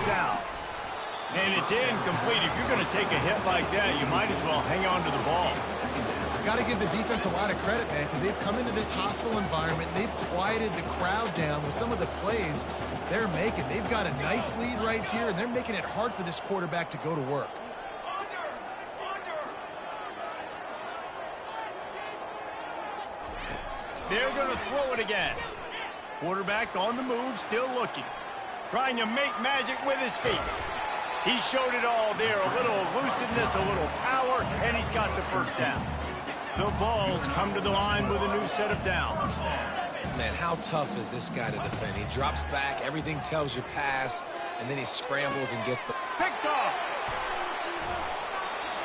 first down. And it's incomplete. If you're going to take a hit like that, you might as well hang on to the ball. Got to give the defense a lot of credit, man, because they've come into this hostile environment. They've quieted the crowd down with some of the plays they're making. They've got a nice lead right here, and they're making it hard for this quarterback to go to work. They're going to throw it again. Quarterback on the move, still looking. Trying to make magic with his feet. He showed it all there. A little elusiveness, a little power, and he's got the first down. The Vols come to the line with a new set of downs. Man, how tough is this guy to defend? He drops back, everything tells you pass, and then he scrambles and gets the... Picked off!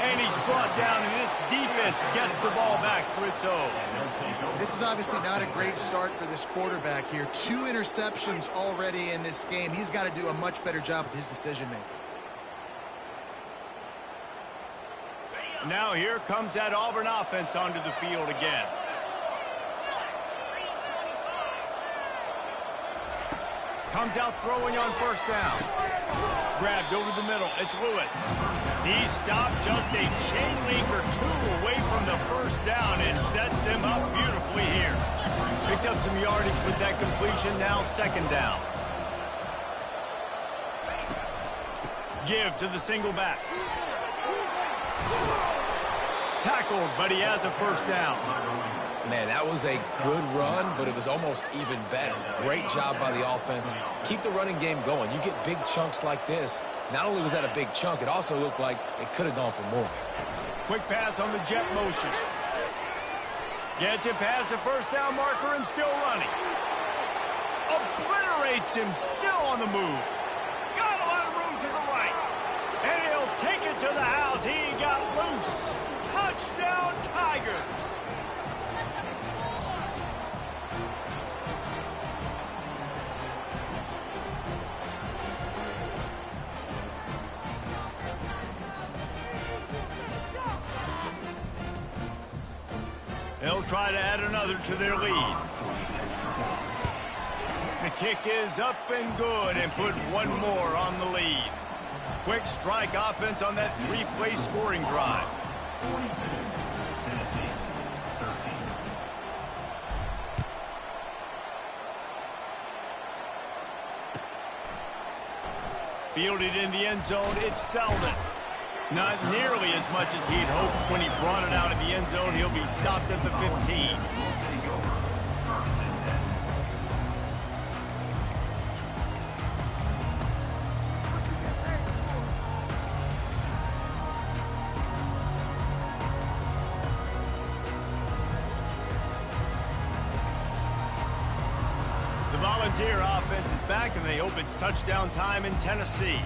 And he's brought down, and this defense gets the ball back for its own. This is obviously not a great start for this quarterback here. 2 interceptions already in this game. He's got to do a much better job with his decision-making. Now here comes that Auburn offense onto the field again. Comes out throwing on first down. Grabbed over the middle. It's Lewis. He stopped just a chain link or 2 away from the first down and sets them up beautifully here. Picked up some yardage with that completion. Now second down. Give to the single back. Tackled, but he has a first down. Man, that was a good run, but it was almost even better. Great job by the offense. Keep the running game going. You get big chunks like this. Not only was that a big chunk, it also looked like it could have gone for more. Quick pass on the jet motion. Gets it past the first down marker and still running. Obliterates him, still on the move. Got a lot of room to the right. And he'll take it to the house. He got loose. Touchdown, Tigers. They'll try to add another to their lead. The kick is up and good and put one more on the lead. Quick strike offense on that 3-play scoring drive. Fielded in the end zone, it's Selden. Not nearly as much as he'd hoped when he brought it out of the end zone. He'll be stopped at the 15. The Volunteer offense is back, and they hope it's touchdown time in Tennessee.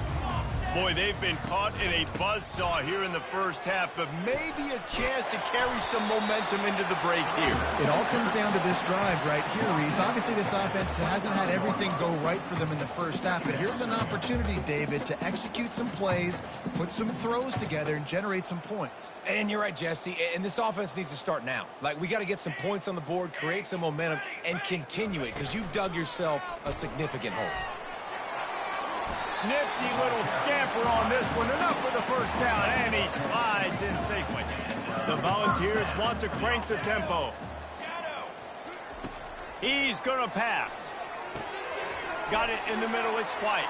Boy, they've been caught in a buzzsaw here in the first half, but maybe a chance to carry some momentum into the break here. It all comes down to this drive right here, Reese. Obviously, this offense hasn't had everything go right for them in the first half, but here's an opportunity, David, to execute some plays, put some throws together, and generate some points. And you're right, Jesse, and this offense needs to start now. Like, we got to get some points on the board, create some momentum, and continue it, because you've dug yourself a significant hole. Nifty little scamper on this one. Enough for the first down, and he slides in safely. The Volunteers want to crank the tempo. He's going to pass. Got it in the middle. It's White.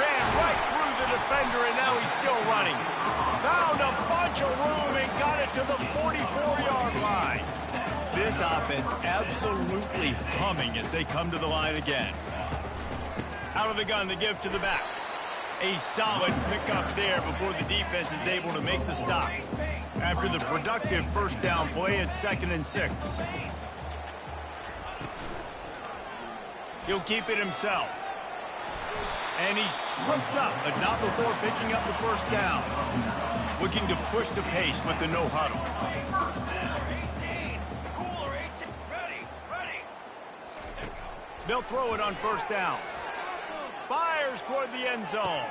Ran right through the defender, and now he's still running. Found a bunch of room and got it to the 44-yard line. This offense absolutely humming as they come to the line again. Out of the gun to give to the back. A solid pickup there before the defense is able to make the stop. After the productive first down play, it's 2nd and 6. He'll keep it himself. And he's tripped up, but not before picking up the first down. Looking to push the pace with the no huddle. They'll throw it on first down. Fires toward the end zone.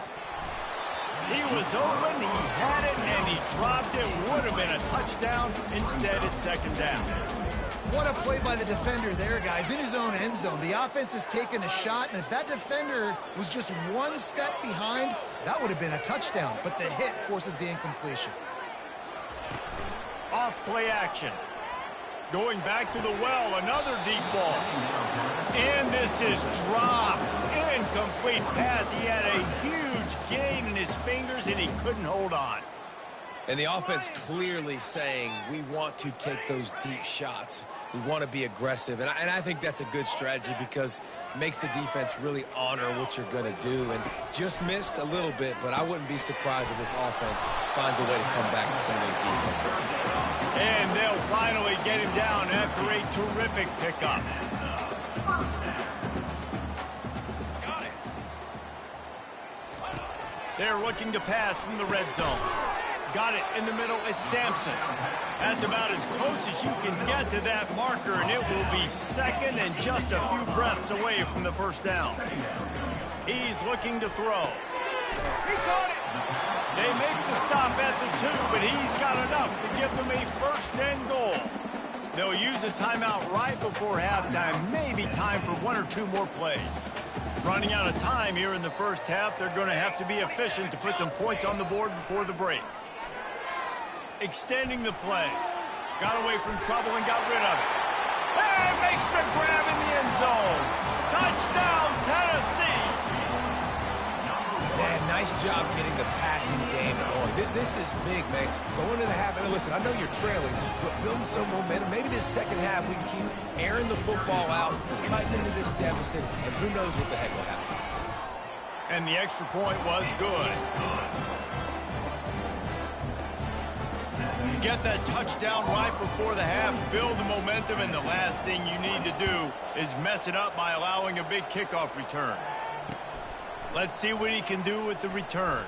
He was open, he had it, and he dropped it. Would have been a touchdown. Instead, it's second down. What a play by the defender there, guys. In his own end zone, the offense has taken a shot, and if that defender was just one step behind, that would have been a touchdown. But the hit forces the incompletion. Off play action. Going back to the well, another deep ball. And this is dropped. Incomplete pass. He had a huge gain in his fingers, and he couldn't hold on. And the offense clearly saying, we want to take those deep shots. We want to be aggressive. And I think that's a good strategy because it makes the defense really honor what you're going to do. And just missed a little bit, but I wouldn't be surprised if this offense finds a way to come back to some of their defense. And they'll finally get him down after a terrific pickup. They're looking to pass from the red zone. Got it in the middle. It's Sampson. That's about as close as you can get to that marker, and it will be second and just a few breaths away from the first down. He's looking to throw. He caught it. They make the stop at the 2, but he's got enough to give them a first and goal. They'll use a timeout right before halftime, maybe time for 1 or 2 more plays. Running out of time here in the first half, they're going to have to be efficient to put some points on the board before the break. Extending the play. Got away from trouble and got rid of it. And makes the grab in the end zone. Touchdown, Tennessee. Man, nice job getting the passing game going. This is big, man. Going to the half, and listen, I know you're trailing, but building some momentum. Maybe this second half we can keep airing the football out, cutting into this deficit, and who knows what the heck will happen. And the extra point was good. Get that touchdown right before the half, build the momentum, and the last thing you need to do is mess it up by allowing a big kickoff return. Let's see what he can do with the return.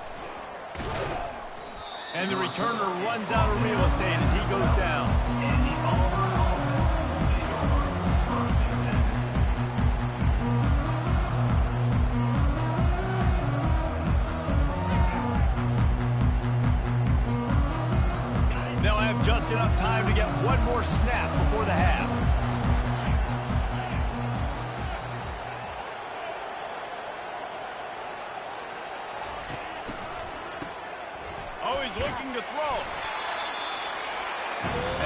And the returner runs out of real estate as he goes down. They'll have just enough time to get one more snap before the half. Oh, he's looking to throw.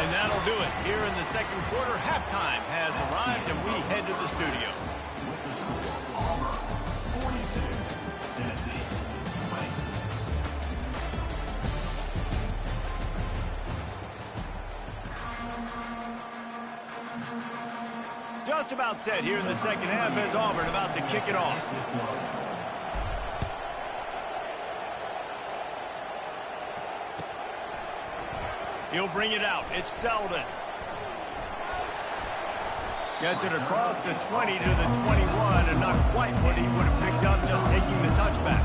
And that'll do it. Here in the second quarter, halftime has arrived, and we head to the studio. Just about set here in the second half as Auburn about to kick it off. He'll bring it out. It's Selden. Gets it across the 20 to the 21, and not quite what he would have picked up just taking the touchback.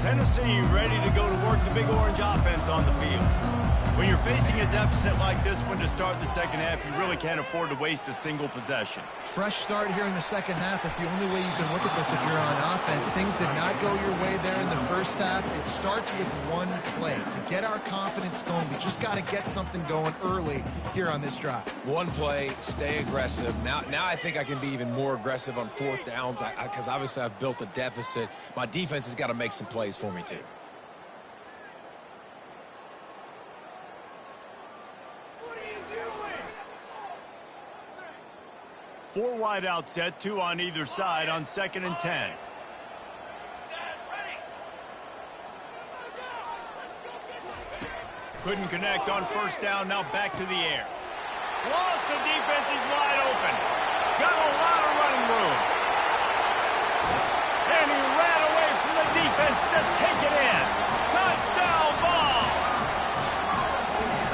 Tennessee ready to go to work the Big Orange offense on the field. When you're facing a deficit like this one to start the second half, you really can't afford to waste a single possession. Fresh start here in the second half. That's the only way you can look at this if you're on offense. Things did not go your way there in the first half. It starts with one play. To get our confidence going, we just got to get something going early here on this drive. One play, stay aggressive. Now I think I can be even more aggressive on fourth downs because obviously I've built a deficit. My defense has got to make some plays for me too. Four wide out set, 2 on either side on 2nd and 10. Couldn't connect on first down, now back to the air. Lost, the defense is wide open. Got a lot of running room. And he ran away from the defense to take it in. Touchdown ball.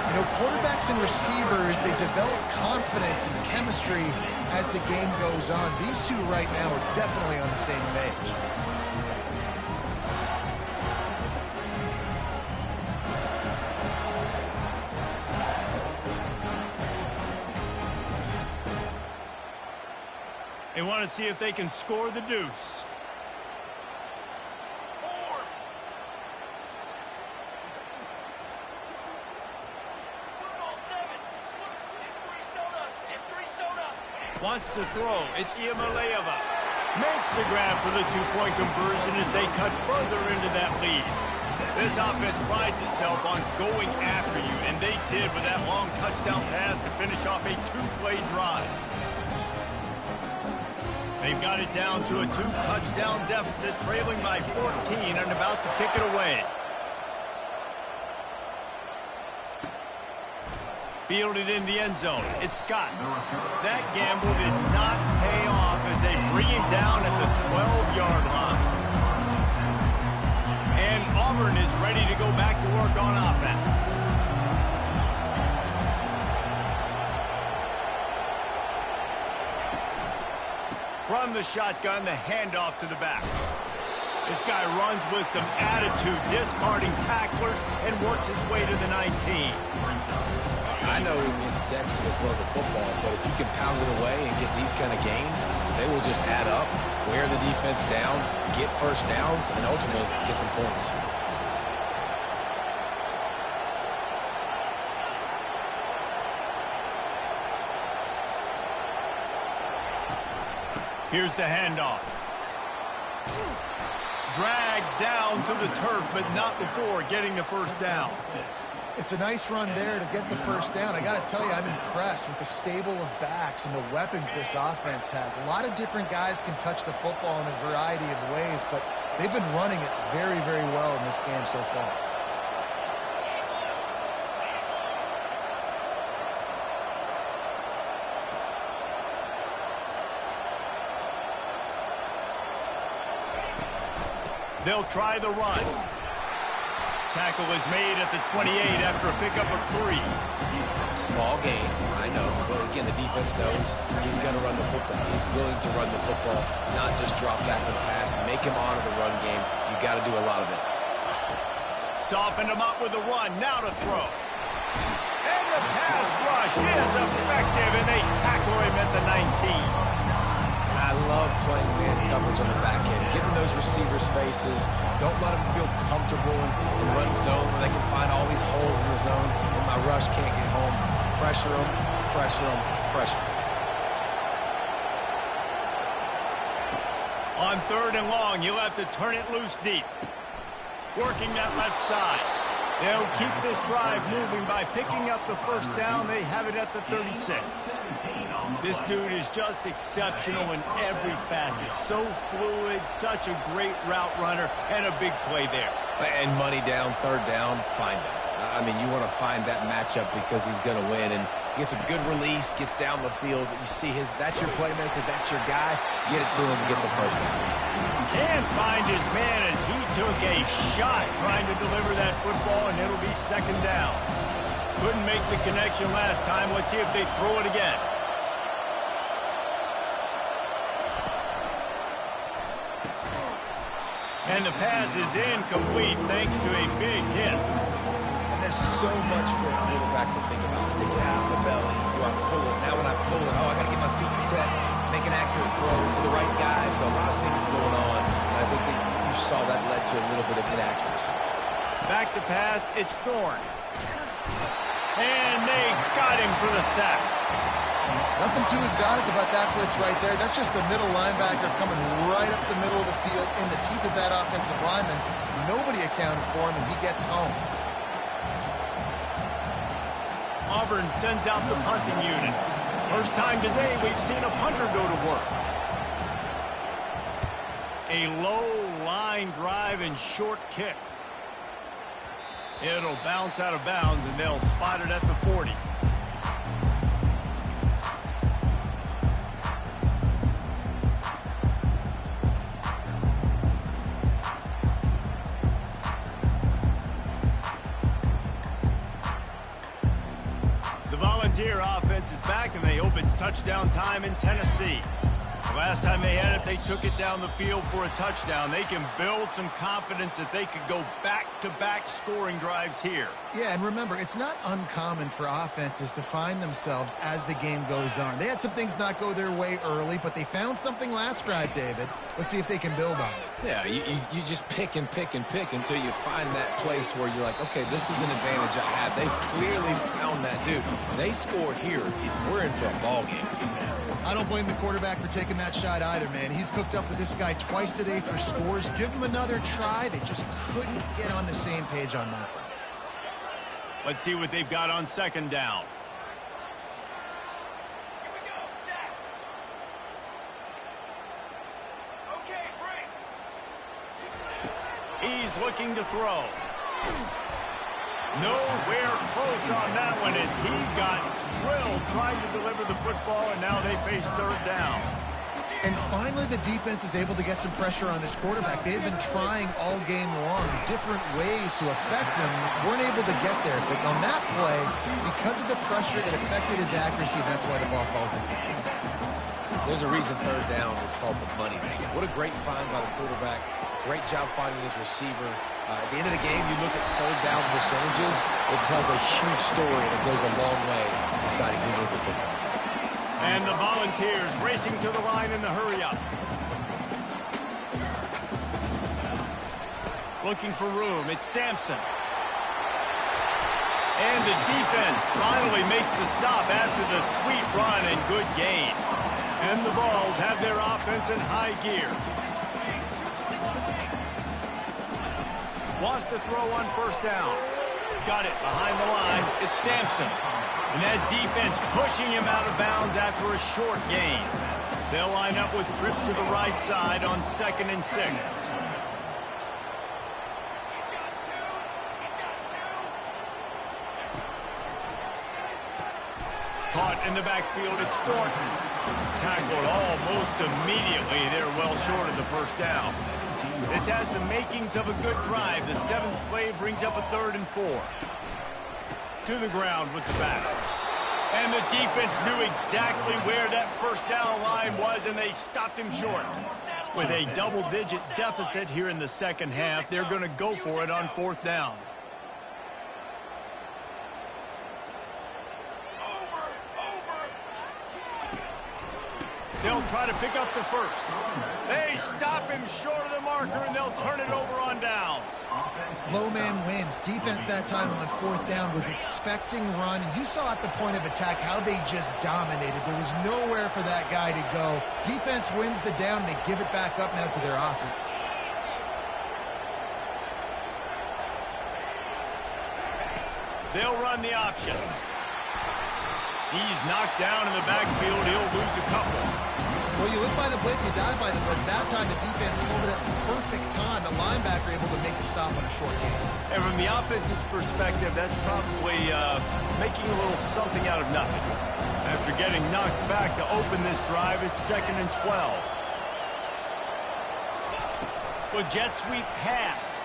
You know, quarterbacks and receivers, they develop confidence and chemistry as the game goes on. These two right now are definitely on the same page. They want to see if they can score the deuce. Wants to throw. It's Iamaleava. Makes the grab for the two-point conversion as they cut further into that lead. This offense prides itself on going after you, and they did with that long touchdown pass to finish off a two-play drive. They've got it down to a two-touchdown deficit, trailing by 14 and about to kick it away. Fielded in the end zone. It's Scott. That gamble did not pay off as they bring him down at the 12-yard line. And Auburn is ready to go back to work on offense. From the shotgun, the handoff to the back. This guy runs with some attitude, discarding tacklers, and works his way to the 19. I know it's sexy to throw the football, but if you can pound it away and get these kind of gains, they will just add up, wear the defense down, get first downs, and ultimately get some points. Here's the handoff. Dragged down to the turf, but not before getting the first down. It's a nice run there to get the first down. I got to tell you, I'm impressed with the stable of backs and the weapons this offense has. A lot of different guys can touch the football in a variety of ways, but they've been running it very, very well in this game so far. They'll try the run. Tackle is made at the 28 after a pickup of 3. Small gain, I know, but again, the defense knows he's going to run the football. He's willing to run the football, not just drop back and pass, make him honor the run game. You got to do a lot of this. Softened him up with the run, now to throw. And the pass rush is effective, and they tackle him at the 19. I love playing man coverage on the back end, getting those receivers' faces. Don't let them feel comfortable in run zone where they can find all these holes in the zone and my rush can't get home. Pressure them, pressure them, pressure them. On 3rd and long, you'll have to turn it loose deep. Working that left side. They'll keep this drive moving by picking up the first down. They have it at the 36. This dude is just exceptional in every facet. So fluid, such a great route runner, and a big play there. And money down, 3rd down, find him. I mean, you want to find that matchup because he's going to win. And he gets a good release, gets down the field. You see that's your playmaker, that's your guy. Get it to him, get the first down. Can't find his man as he took a shot trying to deliver that football, and it'll be 2nd down. Couldn't make the connection last time. Let's see if they throw it again. And the pass is incomplete thanks to a big hit. And there's so much for a quarterback to think about. Stick it out of the belly. Do I pull it? Now when I pull it, I got to get my feet set. Make an accurate throw to the right guy. So a lot of things going on. And I think that you saw that led to a little bit of inaccuracy. Back to pass. It's Thorne. And they got him for the sack. Nothing too exotic about that blitz right there. That's just a middle linebacker coming right up the middle of the field in the teeth of that offensive lineman. Nobody accounted for him, and he gets home. Auburn sends out the punting unit. First time today we've seen a punter go to work. A low line drive and short kick. It'll bounce out of bounds, and they'll spot it at the 40. Volunteer offense is back, and they hope it's touchdown time in Tennessee. The last time they had it, they took it down the field for a touchdown. They can build some confidence that they could go back-to-back scoring drives here. Yeah, and remember, it's not uncommon for offenses to find themselves as the game goes on. They had some things not go their way early, but they found something last drive, David. Let's see if they can build on it. Yeah, you just pick and pick and pick until you find that place where you're like, okay, this is an advantage I have. They clearly found that dude. They score here, we're in for a ball game. I don't blame the quarterback for taking that shot either, man. He's cooked up with this guy twice today for scores. Give him another try. They just couldn't get on the same page on that one. Let's see what they've got on second down. He's looking to throw. Nowhere close on that one as he got drilled trying to deliver the football, and now they face third down. And finally, the defense is able to get some pressure on this quarterback. They've been trying all game long different ways to affect him. Weren't able to get there, but on that play, because of the pressure, it affected his accuracy. That's why the ball falls in. There's a reason third down is called the money maker. What a great find by the quarterback. Great job finding his receiver. At the end of the game, you look at third down percentages. It tells a huge story, and it goes a long way in deciding who wins the football. And the Volunteers racing to the line in the hurry-up. Looking for room. It's Sampson. And the defense finally makes the stop after the sweet run and good gain. And the Vols have their offense in high gear. Wants to throw on first down. Got it behind the line. It's Sampson. And that defense pushing him out of bounds after a short gain. They'll line up with trips to the right side on 2nd and 6. Caught in the backfield, it's Thornton. Tackled almost immediately. They're well short of the first down. This has the makings of a good drive. The 7th play brings up a 3rd and 4. To the ground with the back. And the defense knew exactly where that first down line was, and they stopped him short. With a double-digit deficit here in the second half, they're going to go for it on 4th down. They'll try to pick up the first. They stop him short of the marker, and they'll turn it over on downs. Low man wins. Defense that time on 4th down was expecting run. And you saw at the point of attack how they just dominated. There was nowhere for that guy to go. Defense wins the down. They give it back up now to their offense. They'll run the option. He's knocked down in the backfield. He'll lose a couple. Well, you look by the blitz, you dive by the blitz. That time the defense pulled it at the perfect time. The linebacker able to make the stop on a short game. And from the offense's perspective, that's probably making a little something out of nothing. After getting knocked back to open this drive, it's 2nd and 12. With jet sweep pass.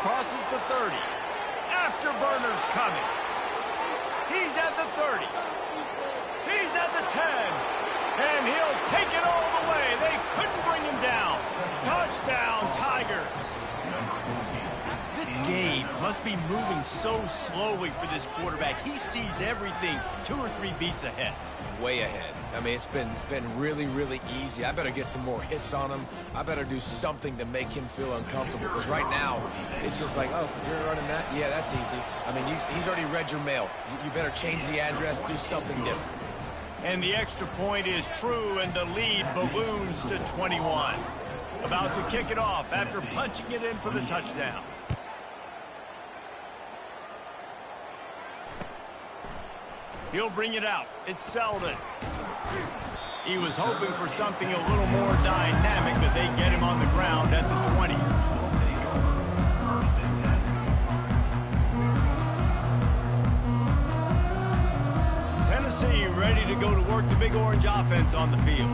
Crosses the 30. Afterburner's coming. He's at the 30. He's at the 10. And he'll take it all the way. They couldn't bring him down. Touchdown, Tigers. This game must be moving so slowly for this quarterback. He sees everything 2 or 3 beats ahead. Way ahead. I mean, it's been really, really easy. I better get some more hits on him. I better do something to make him feel uncomfortable. Because right now, it's just like, oh, you're running that? Yeah, that's easy. I mean, he's already read your mail. You better change the address, do something different. And the extra point is true, and the lead balloons to 21. About to kick it off after punching it in for the touchdown. He'll bring it out. It's Selden. He was hoping for something a little more dynamic, but they get him on the ground at the 20. Tennessee ready to go to work the Big Orange offense on the field.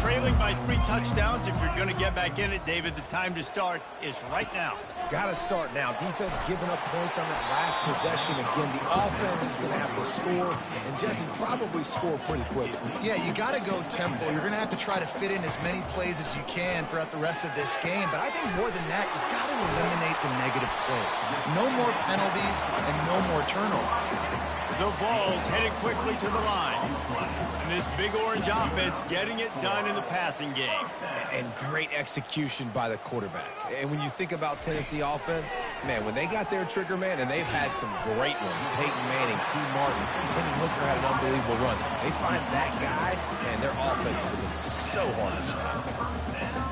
trailing by 3 touchdowns. If you're going to get back in it, David, the time to start is right now. Got to start now. Defense giving up points on that last possession. Again, the offense is going to have to score, and Jesse probably score pretty quickly. Yeah, you got to go tempo. You're going to have to try to fit in as many plays as you can throughout the rest of this game. But I think more than that, you got to eliminate the negative plays. No more penalties and no more turnovers. The ball's headed quickly to the line. And this Big Orange offense getting it done in the passing game. And great execution by the quarterback. And when you think about Tennessee offense, man, when they got their trigger man, and they've had some great ones, Peyton Manning, T. Martin, Hendon Hooker had an unbelievable run. They find that guy, and their offenses have been so hard to stop.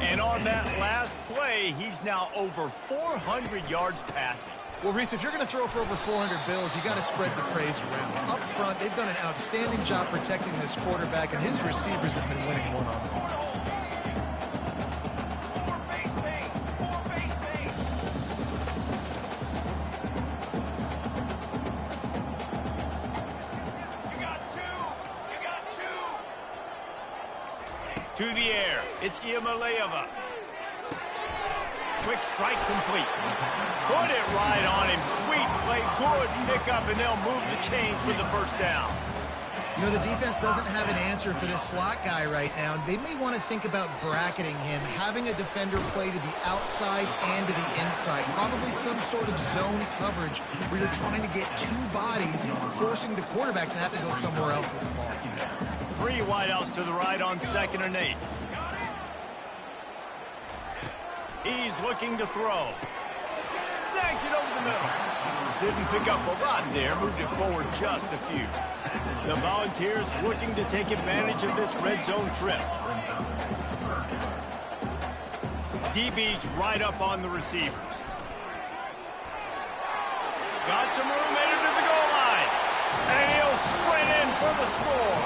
And on that last play, he's now over 400 yards passing. Well, Reese, if you're going to throw for over 400 bills, you got to spread the praise around. Up front, they've done an outstanding job protecting this quarterback, and his receivers have been winning one-on-one. To the air, it's Iamaleava. Quick strike complete. Put it right on him. Sweet play, good pickup, and they'll move the chains with the first down. You know, the defense doesn't have an answer for this slot guy right now. They may want to think about bracketing him, having a defender play to the outside and to the inside. Probably some sort of zone coverage where you're trying to get 2 bodies, forcing the quarterback to have to go somewhere else with the ball. 3 wideouts to the right on 2nd and 8. He's looking to throw. Snags it over the middle. Didn't pick up a lot there. Moved it forward just a few. The Volunteers looking to take advantage of this red zone trip. DB's right up on the receivers. Got some room headed to the goal line. And he'll sprint in for the score.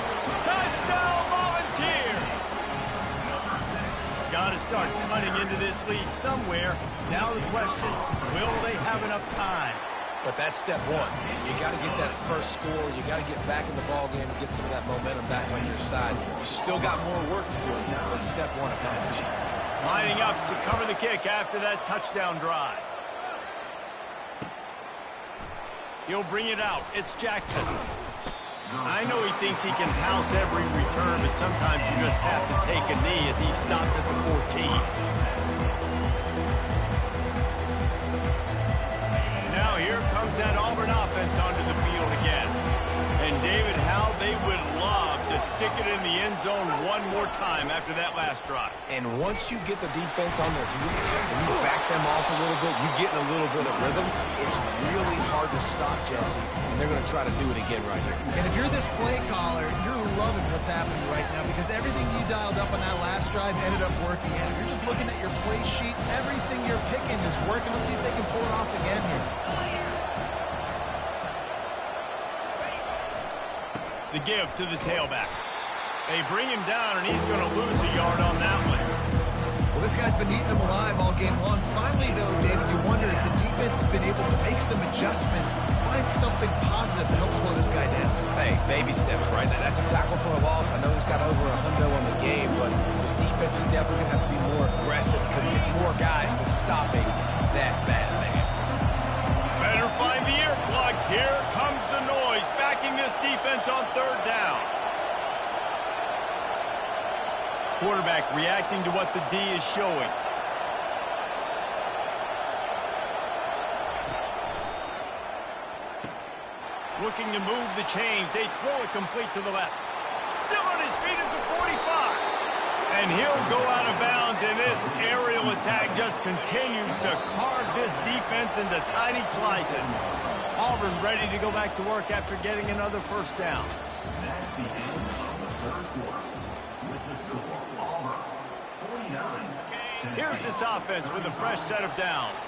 Touchdown, Volunteers! Got to start cutting into this lead somewhere. Now the question, will they have enough time? But that's step one. You got to get that first score. You got to get back in the ball game and get some of that momentum back on your side. You still got more work to do, but step one accomplished. Lining up to cover the kick after that touchdown drive. He'll bring it out. It's Jackson. I know he thinks he can house every return, but sometimes you just have to take a knee as he stopped at the 14. Now here comes that Auburn offense onto the field again. And David, how they would love to stick it in the end zone one more time after that last drive. And once you get the defense on their heels and you back them off a little bit, you get in a little bit of rhythm, it's really hard to stop, Jesse. And they're going to try to do it again right here. And if you're this play caller, you're loving what's happening right now because everything you dialed up on that last drive ended up working out. You're just looking at your play sheet. Everything you're picking is working. Let's see if they can pull it off again here. The give to the tailback. They bring him down, and he's going to lose a yard on that one. Well, this guy's been eating them alive all game long. Finally, though, David, you wonder if the defense has been able to make some adjustments, find something positive to help slow this guy down. Hey, baby steps, right? That's a tackle for a loss. I know he's got over a hundo on the game, but this defense is definitely going to have to be more aggressive, commit more guys to stopping that bad man. Better find the earplugs. Here comes the noise, backing this defense on 3rd down. Quarterback reacting to what the D is showing. Looking to move the chains. They throw it complete to the left. Still on his feet at the 45. And he'll go out of bounds, and this aerial attack just continues to carve this defense into tiny slices. Auburn ready to go back to work after getting another first down. Here's this offense with a fresh set of downs.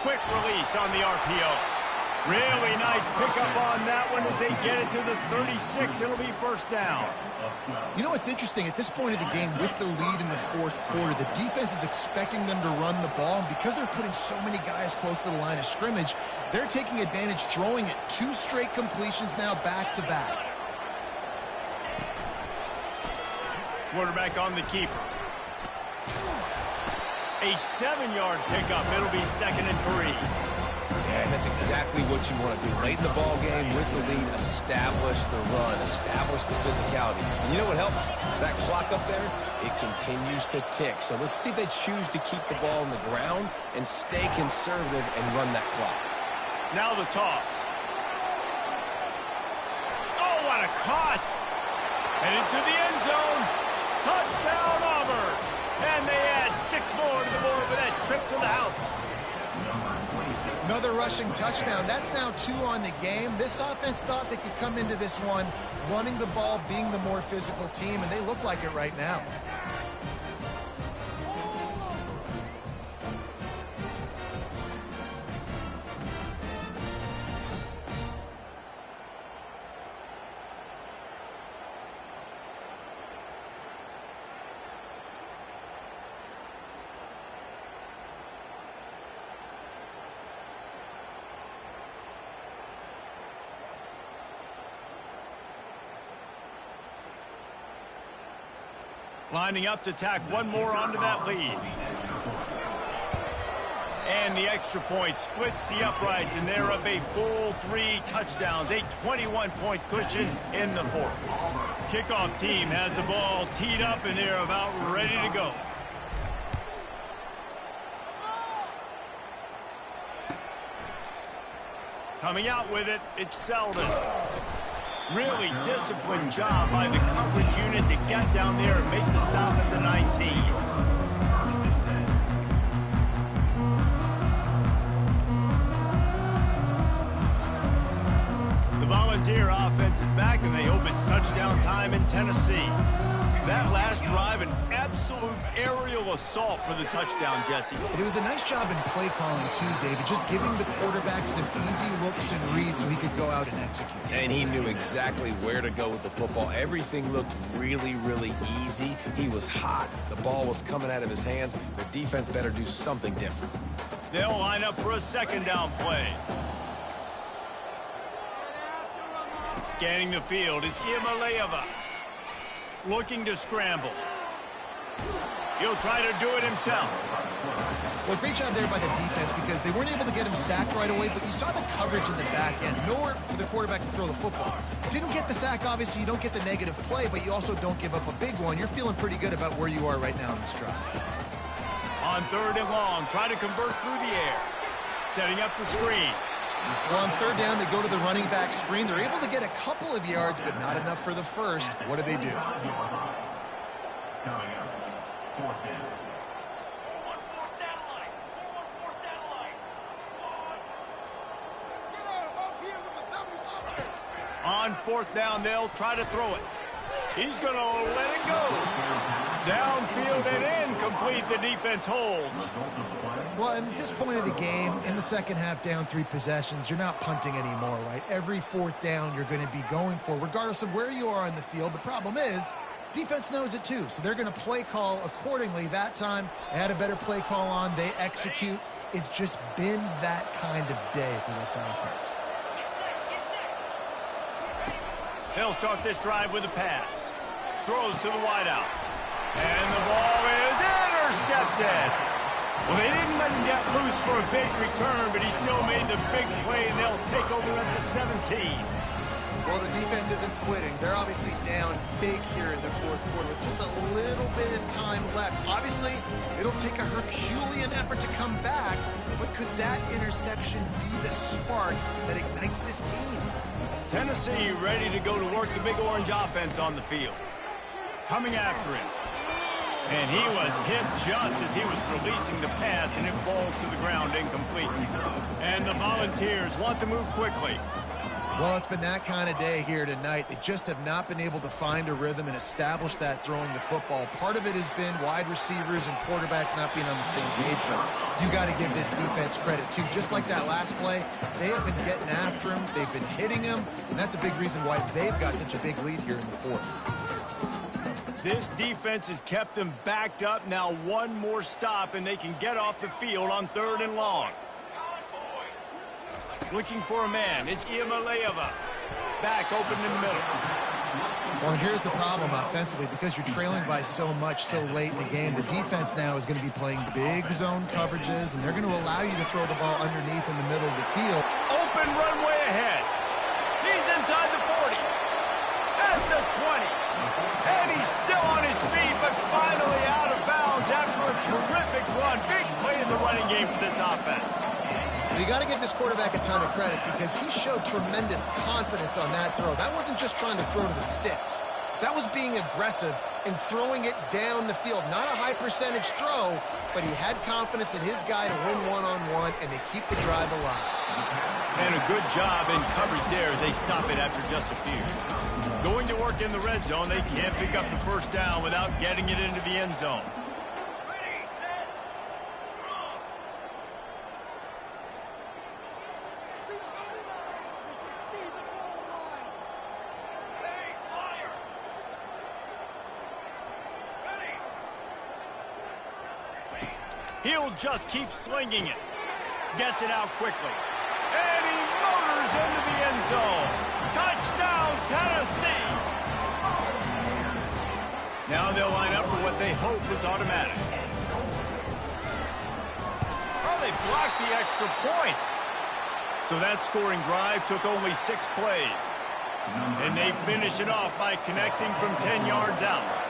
Quick release on the RPO. Really nice pickup on that one as they get it to the 36. It'll be first down. You know what's interesting? At this point of the game, with the lead in the fourth quarter, the defense is expecting them to run the ball. And because they're putting so many guys close to the line of scrimmage, they're taking advantage, throwing it 2 straight completions now back-to-back. Quarterback on the keeper. A 7-yard pickup. It'll be 2nd and 3. Yeah, and that's exactly what you want to do. Late in the ball game with the lead, establish the run, establish the physicality. And you know what helps? That clock up there, it continues to tick. So let's see if they choose to keep the ball on the ground and stay conservative and run that clock. Now the toss. Oh, what a caught! And into the end zone. Touchdown, Auburn! And they add 6 more to the board for that trip to the house. Another rushing touchdown. That's now 2 on the game. This offense thought they could come into this one running the ball, being the more physical team, and they look like it right now. Lining up to tack one more onto that lead. And the extra point splits the uprights, and they're up a full 3 touchdowns, a 21-point cushion in the fourth. Kickoff team has the ball teed up, and they're about ready to go. Coming out with it, it's Selden. Really disciplined job by the coverage unit to get down there and make the stop at the 19. The Volunteer offense is back, and they hope it's touchdown time in Tennessee. That last drive, an absolute aerial assault for the touchdown, Jesse. It was a nice job in play calling, too, David, just giving the quarterback some easy looks and reads so he could go out and execute. And he knew exactly where to go with the football. Everything looked really, really easy. He was hot. The ball was coming out of his hands. The defense better do something different. They'll line up for a 2nd down play. Scanning the field, it's Iamaleava. Looking to scramble. He'll try to do it himself. Well, great job there by the defense because they weren't able to get him sacked right away, but you saw the coverage in the back end. Nowhere for the quarterback to throw the football. Didn't get the sack, obviously. You don't get the negative play, but you also don't give up a big one. You're feeling pretty good about where you are right now in this drive. On 3rd and long, try to convert through the air. Setting up the screen. Well, on 3rd down, they go to the running back screen. They're able to get a couple of yards, but not enough for the first. What do? On 4th down, they'll try to throw it. He's going to let it go. Downfield and incomplete. The defense holds. Well, at this point of the game, in the second half, down 3 possessions, you're not punting anymore, right? Every 4th down you're going to be going for, regardless of where you are on the field. The problem is, defense knows it too, so they're going to play call accordingly. That time, they had a better play call on. They execute. It's just been that kind of day for this offense. They'll start this drive with a pass. Throws to the wideout. And the ball is intercepted. Well, they didn't let him get loose for a big return, but he still made the big play, and they'll take over at the 17. Well, the defense isn't quitting. They're obviously down big here in the fourth quarter with just a little bit of time left. Obviously, it'll take a Herculean effort to come back, but could that interception be the spark that ignites this team? Tennessee ready to go to work the Big Orange offense on the field. Coming after him. And he was hit just as he was releasing the pass, and it falls to the ground incomplete. And the Volunteers want to move quickly. Well, it's been that kind of day here tonight. They just have not been able to find a rhythm and establish that throwing the football. Part of it has been wide receivers and quarterbacks not being on the same page, but you got to give this defense credit, too. Just like that last play, they have been getting after him. They've been hitting him, and that's a big reason why they've got such a big lead here in the fourth. This defense has kept them backed up. Now one more stop, and they can get off the field on 3rd and long. Looking for a man. It's Iamaleava. Back open in the middle. Well, and here's the problem offensively. Because you're trailing by so much so late in the game, the defense now is going to be playing big zone coverages, and they're going to allow you to throw the ball underneath in the middle of the field. Open runway ahead. He's inside the 40. At the 20. And he's still on his feet, but finally out of bounds after a terrific run. Big play in the running game for this offense. You got to give this quarterback a ton of credit because he showed tremendous confidence on that throw. That wasn't just trying to throw to the sticks. That was being aggressive and throwing it down the field. Not a high percentage throw, but he had confidence in his guy to win one-on-one, and they keep the drive alive. And a good job in coverage there as they stop it after just a few. Going to work in the red zone, they can't pick up the first down without getting it into the end zone. He'll just keep slinging it. Gets it out quickly. And he motors into the end zone. Touchdown, Tennessee. Now they'll line up for what they hope is automatic. Oh, they blocked the extra point. So that scoring drive took only 6 plays. And they finish it off by connecting from 10 yards out.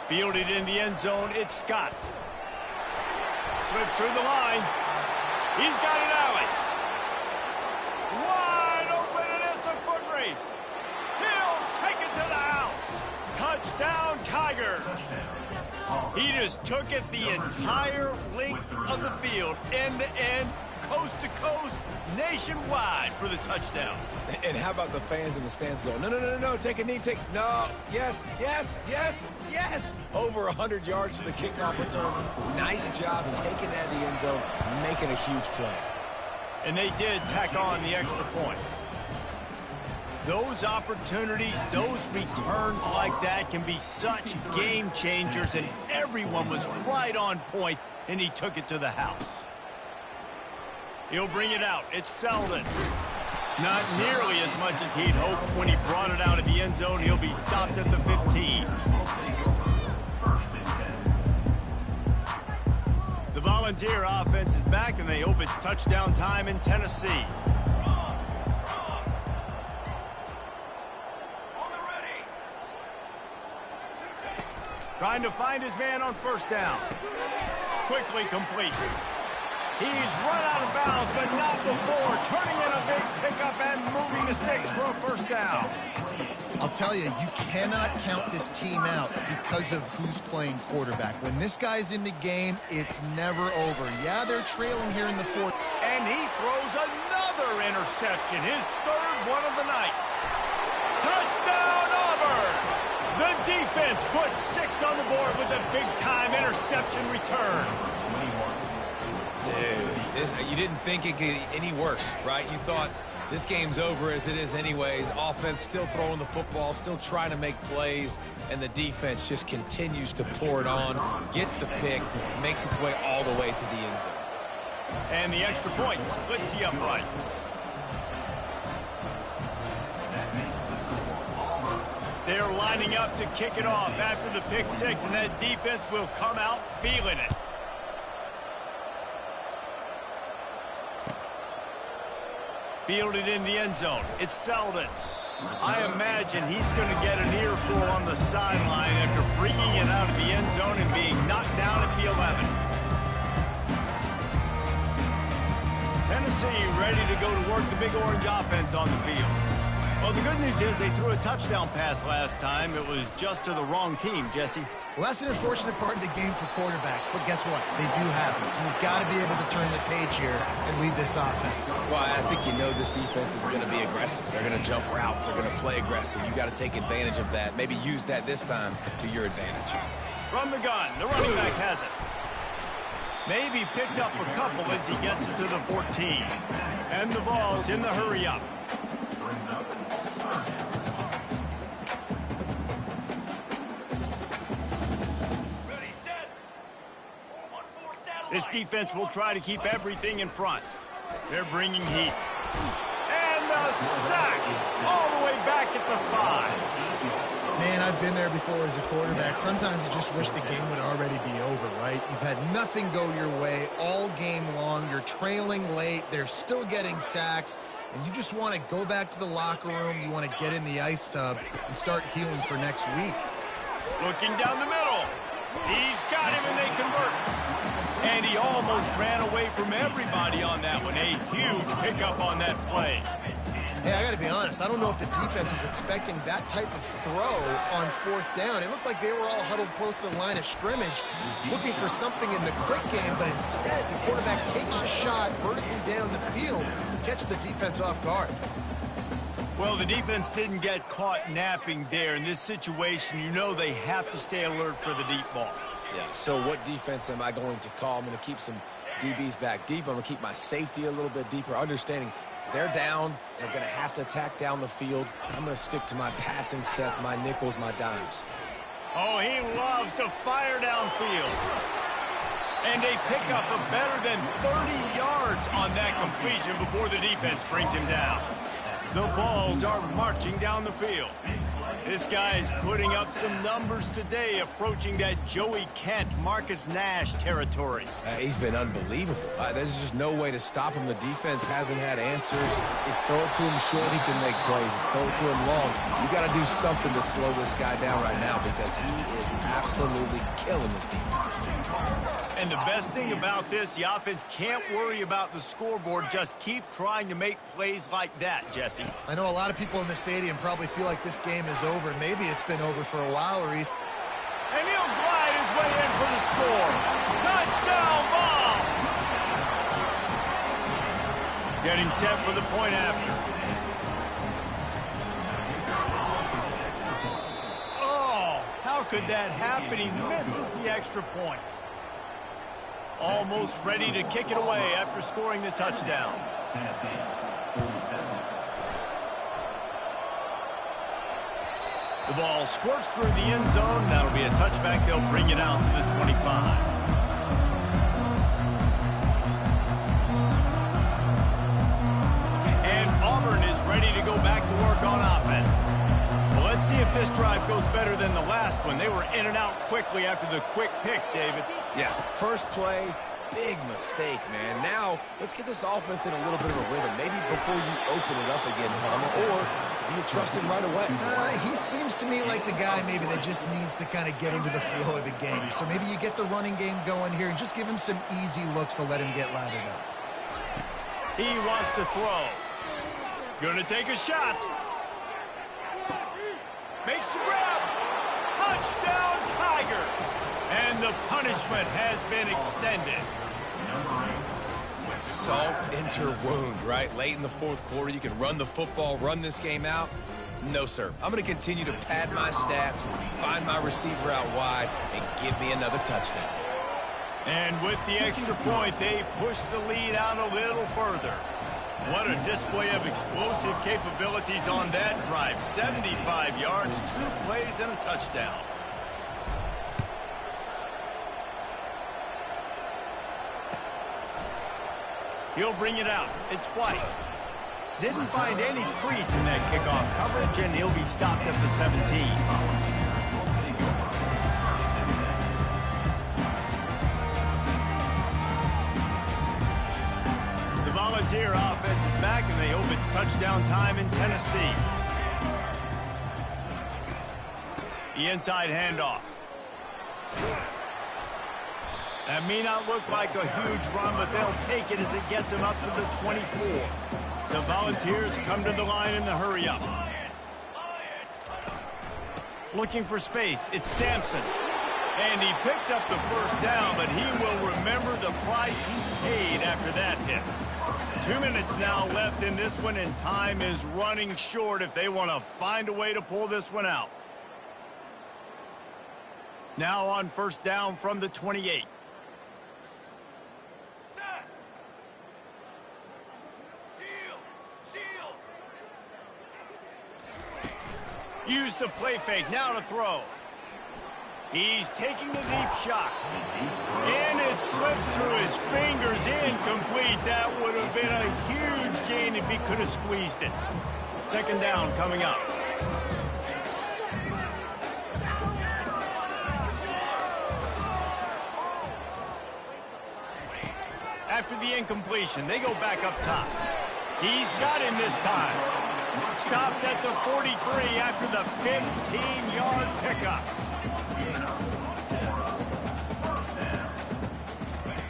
Fielded in the end zone, it's Scott. Slips through the line. He's got an alley. Wide open, and it's a foot race. He'll take it to the house. Touchdown, Tigers. He just took it the entire length of the field, end to end, coast to coast, nationwide for the touchdown. And how about the fans in the stands going, no, no, no, no, take a knee, no, yes, yes, yes, yes. Over 100 yards to the kickoff return. Nice job taking that in the end zone, making a huge play. And they did tack on the extra point. Those opportunities, those returns like that can be such game changers, and everyone was right on point, and he took it to the house. He'll bring it out. It's Selden. Not nearly as much as he'd hoped when he brought it out of the end zone. He'll be stopped at the 15. The Volunteer offense is back, and they hope it's touchdown time in Tennessee. Trying to find his man on first down. Quickly complete. He's run out of bounds, but not before. Turning in a big pickup and moving the sticks for a first down. I'll tell you, you cannot count this team out because of who's playing quarterback. When this guy's in the game, it's never over. Yeah, they're trailing here in the fourth. And he throws another interception, his 3rd one of the night. Touchdown, Auburn! The defense puts 6 on the board with a big-time interception return. Dude, you didn't think it could get any worse, right? You thought this game's over as it is anyways. Offense still throwing the football, still trying to make plays, and the defense just continues to pour it on, gets the pick, makes its way all the way to the end zone. And the extra point splits the uprights. They're lining up to kick it off after the pick 6, and that defense will come out feeling it. Fielded in the end zone. It's Selden. I imagine he's going to get an earful on the sideline after bringing it out of the end zone and being knocked down at the 11. Tennessee ready to go to work the Big Orange offense on the field. Well, the good news is they threw a touchdown pass last time. It was just to the wrong team, Jesse. Well, that's an unfortunate part of the game for quarterbacks, but guess what? They do happen, so you've got to be able to turn the page here and lead this offense. Well, I think you know this defense is going to be aggressive. They're going to jump routes. They're going to play aggressive. You got to take advantage of that. Maybe use that this time to your advantage. From the gun, the running back has it. Maybe picked up a couple as he gets it to the 14. And the Vols in the hurry-up. This defense will try to keep everything in front. They're bringing heat. And the sack all the way back at the 5. Man, I've been there before as a quarterback. Sometimes you just wish the game would already be over, right? You've had nothing go your way all game long. You're trailing late. They're still getting sacks. And you just want to go back to the locker room. You want to get in the ice tub and start healing for next week. Looking down the middle. He's got him, and they convert. And he almost ran away from everybody on that one. A huge pickup on that play. Hey, I got to be honest. I don't know if the defense was expecting that type of throw on 4th down. It looked like they were all huddled close to the line of scrimmage, looking for something in the quick game, but instead the quarterback takes a shot vertically down the field and catches the defense off guard. Well, the defense didn't get caught napping there. In this situation, you know they have to stay alert for the deep ball. Yeah, so what defense am I going to call? I'm going to keep some DBs back deep. I'm going to keep my safety a little bit deeper, understanding they're down. They're going to have to attack down the field. I'm going to stick to my passing sets, my nickels, my dimes. Oh, he loves to fire downfield. And they pick up a better than 30 yards on that completion before the defense brings him down. The Vols are marching down the field. This guy is putting up some numbers today, approaching that Joey Kent, Marcus Nash territory. He's been unbelievable. There's just no way to stop him. The defense hasn't had answers. It's throw it to him short, he can make plays. It's throw it to him long. You got to do something to slow this guy down right now because he is absolutely killing this defense. And the best thing about this, the offense can't worry about the scoreboard. Just keep trying to make plays like that, Jesse. I know a lot of people in the stadium probably feel like this game is over. Maybe it's been over for a while, Reese. And he'll glide his way in for the score. Touchdown ball! Getting set for the point after. Oh, how could that happen? He misses the extra point. Almost ready to kick it away after scoring the touchdown. The ball squirts through the end zone. That'll be a touchback. They'll bring it out to the 25. And Auburn is ready to go back to work on offense. Well, let's see if this drive goes better than the last one. They were in and out quickly after the quick pick, David. Yeah, first play, big mistake, man. Now, let's get this offense in a little bit of a rhythm. Maybe before you open it up again, Palmer, or do you trust him right away? He seems to me like the guy maybe that just needs to kind of get into the flow of the game. So maybe you get the running game going here and just give him some easy looks to let him get lathered up. He wants to throw. Gonna take a shot. Makes the grab. Touchdown, Tigers. And the punishment has been extended. Salt into wound, right? Late in the fourth quarter, you can run the football, run this game out. No, sir. I'm going to continue to pad my stats, find my receiver out wide, and give me another touchdown. And with the extra point, they push the lead out a little further. What a display of explosive capabilities on that drive. 75 yards, 2 plays, and a touchdown. He'll bring it out. It's White. Didn't find any crease in that kickoff coverage, and he'll be stopped at the 17. The Volunteer offense is back, and they hope it's touchdown time in Tennessee. The inside handoff. That may not look like a huge run, but they'll take it as it gets them up to the 24. The Volunteers come to the line in the hurry-up. Looking for space. It's Sampson. And he picks up the first down, but he will remember the price he paid after that hit. 2 minutes now left in this one, and time is running short if they want to find a way to pull this one out. Now on first down from the 28. Use the play fake, now to throw. He's taking the deep shot. And it slips through his fingers, incomplete. That would have been a huge gain if he could have squeezed it. Second down coming up. After the incompletion, they go back up top. He's got him this time. Stopped at the 43 after the 15-yard pickup.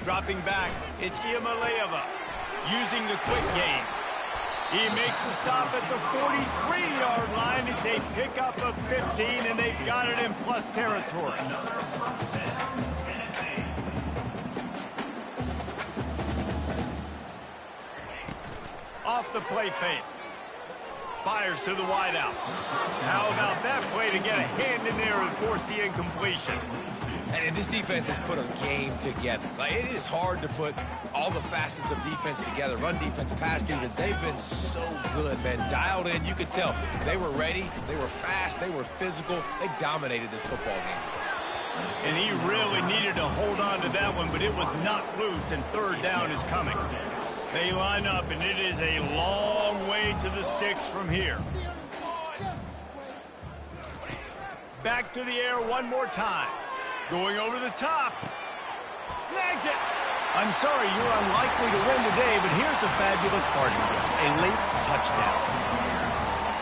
Dropping back, it's Iamaleava using the quick game. He makes the stop at the 43-yard line. It's a pickup of 15, and they've got it in plus territory. Off the play fake. Fires to the wideout. How about that play to get a hand in there and force the incompletion? And this defense has put a game together. Like, it is hard to put all the facets of defense together. Run defense, pass defense. They've been so good, man. Dialed in. You could tell they were ready. They were fast. They were physical. They dominated this football game. And he really needed to hold on to that one, but it was not loose, and third down is coming. They line up, and it is a long way to the sticks from here. Back to the air one more time. Going over the top. Snags it. I'm sorry, you're unlikely to win today, but here's a fabulous party. A late touchdown.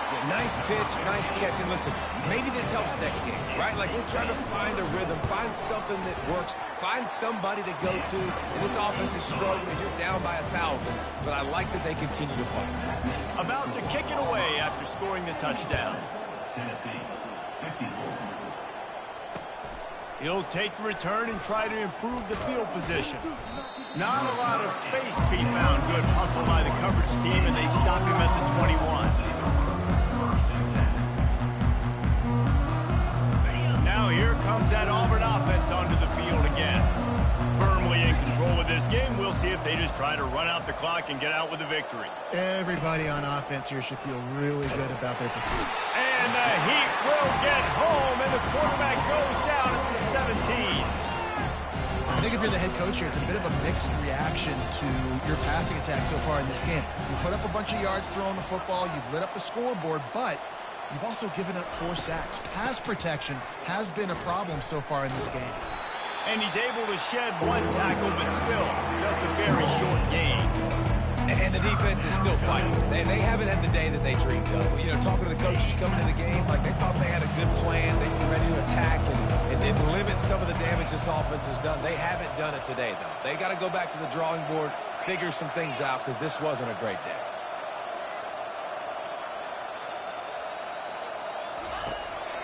Yeah, nice pitch, nice catch. And listen, maybe this helps next game, right? Like, we're trying to find a rhythm, find something that works, find somebody to go to. And this offense is struggling. You're down by 1,000, but I like that they continue to fight. About to kick it away after scoring the touchdown. Tennessee, 54. He'll take the return and try to improve the field position. Not a lot of space to be found. Good hustle by the coverage team, and they stop him at the 21. Now here comes that Auburn offense onto the field again. Firmly in control of this game. We'll see if they just try to run out the clock and get out with a victory. Everybody on offense here should feel really good about their performance. And the Heat will get home, and the quarterback goes down at the 17. I think if you're the head coach here, it's a bit of a mixed reaction to your passing attack so far in this game. You put up a bunch of yards throwing the football, you've lit up the scoreboard, but you've also given up 4 sacks. Pass protection has been a problem so far in this game. And he's able to shed 1 tackle, but still just a very short gain. And the defense is still fighting. They haven't had the day that they dreamed of. You know, talking to the coaches coming to the game, like they thought they had a good plan. They'd be ready to attack and limit some of the damage this offense has done. They haven't done it today, though. They got to go back to the drawing board, figure some things out, because this wasn't a great day.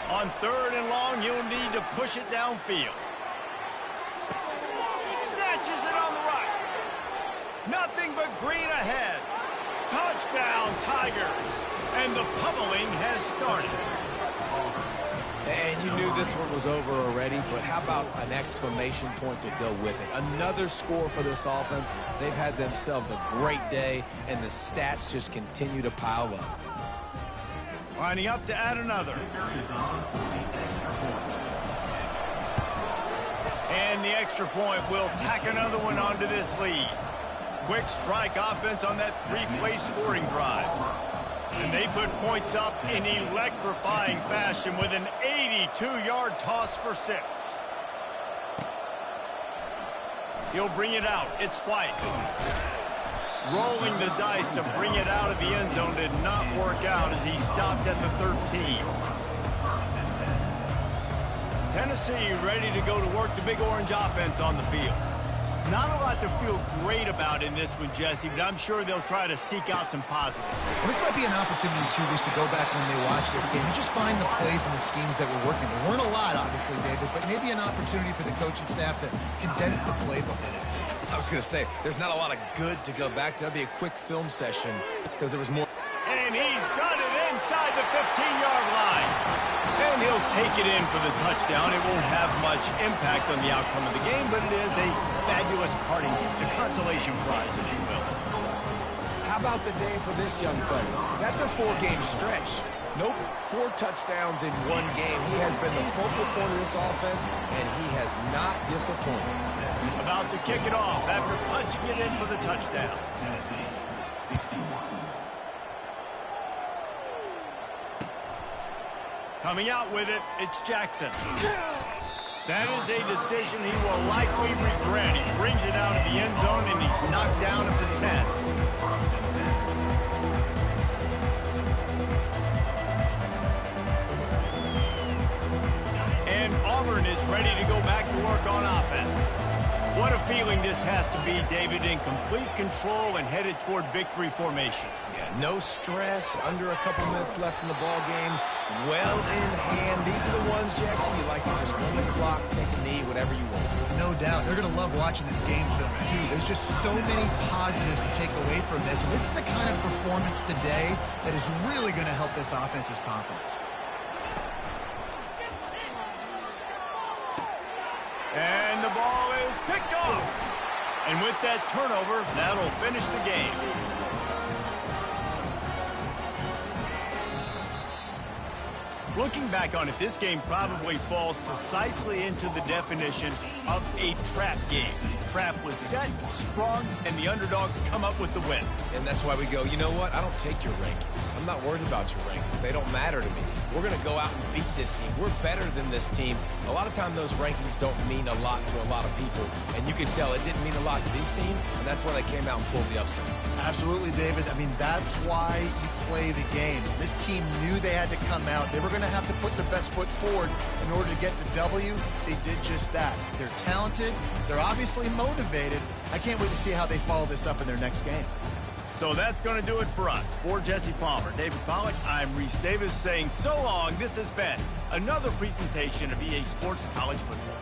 On 3rd and long, you'll need to push it downfield. Snatches it on the right. Nothing but green ahead. Touchdown, Tigers. And the pummeling has started. And you knew this one was over already, but how about an exclamation point to go with it? Another score for this offense. They've had themselves a great day, and the stats just continue to pile up. Lining up to add another. And the extra point will tack another one onto this lead. Quick strike offense on that 3-play scoring drive. And they put points up in electrifying fashion with an 82-yard toss for 6. He'll bring it out. It's White. Rolling the dice to bring it out of the end zone did not work out as he stopped at the 13. Tennessee ready to go to work the Big Orange offense on the field. Not a lot to feel great about in this one, Jesse, but I'm sure they'll try to seek out some positives. Well, this might be an opportunity, too, Reese, to go back when they watch this game and just find the plays and the schemes that were working. There weren't a lot, obviously, David, but maybe an opportunity for the coaching staff to condense the playbook. I was going to say, there's not a lot of good to go back to. That'd be a quick film session because there was more. And he's got it inside the 15-yard line. And he'll take it in for the touchdown. It won't have much impact on the outcome of the game, but it is a fabulous parting gift, a consolation prize, if you will. How about the day for this young fella? That's a 4-game stretch. Nope, 4 touchdowns in 1 game. He has been the focal point of this offense, and he has not disappointed. About to kick it off after punching it in for the touchdown. Tennessee, 61. Coming out with it, it's Jackson. That is a decision he will likely regret. He brings it out of the end zone, and he's knocked down at the 10. And Auburn is ready to go back to work on offense. What a feeling this has to be, David, in complete control and headed toward victory formation. Yeah, no stress, under a couple minutes left in the ball game, well in hand. These are the ones, Jesse, you like to just run the clock, take a knee, whatever you want. No doubt. They're going to love watching this game film, too. There's just so many positives to take away from this, and this is the kind of performance today that is really going to help this offense's confidence. And the ball is picked off. And with that turnover, that'll finish the game. Looking back on it, this game probably falls precisely into the definition of a trap game. Trap was set, sprung, and the underdogs come up with the win. And that's why we go, you know what? I don't take your rankings. I'm not worried about your rankings. They don't matter to me. We're going to go out and beat this team. We're better than this team. A lot of times those rankings don't mean a lot to a lot of people. And you can tell it didn't mean a lot to this team, and that's why they came out and pulled the upset. Absolutely, David. I mean, that's why you play the games. This team knew they had to come out. They were going to have to put their best foot forward in order to get the W. They did just that. They're talented. They're obviously motivated. I can't wait to see how they follow this up in their next game. So that's going to do it for us. For Jesse Palmer, David Pollack, I'm Reese Davis saying so long. This has been another presentation of EA Sports College Football.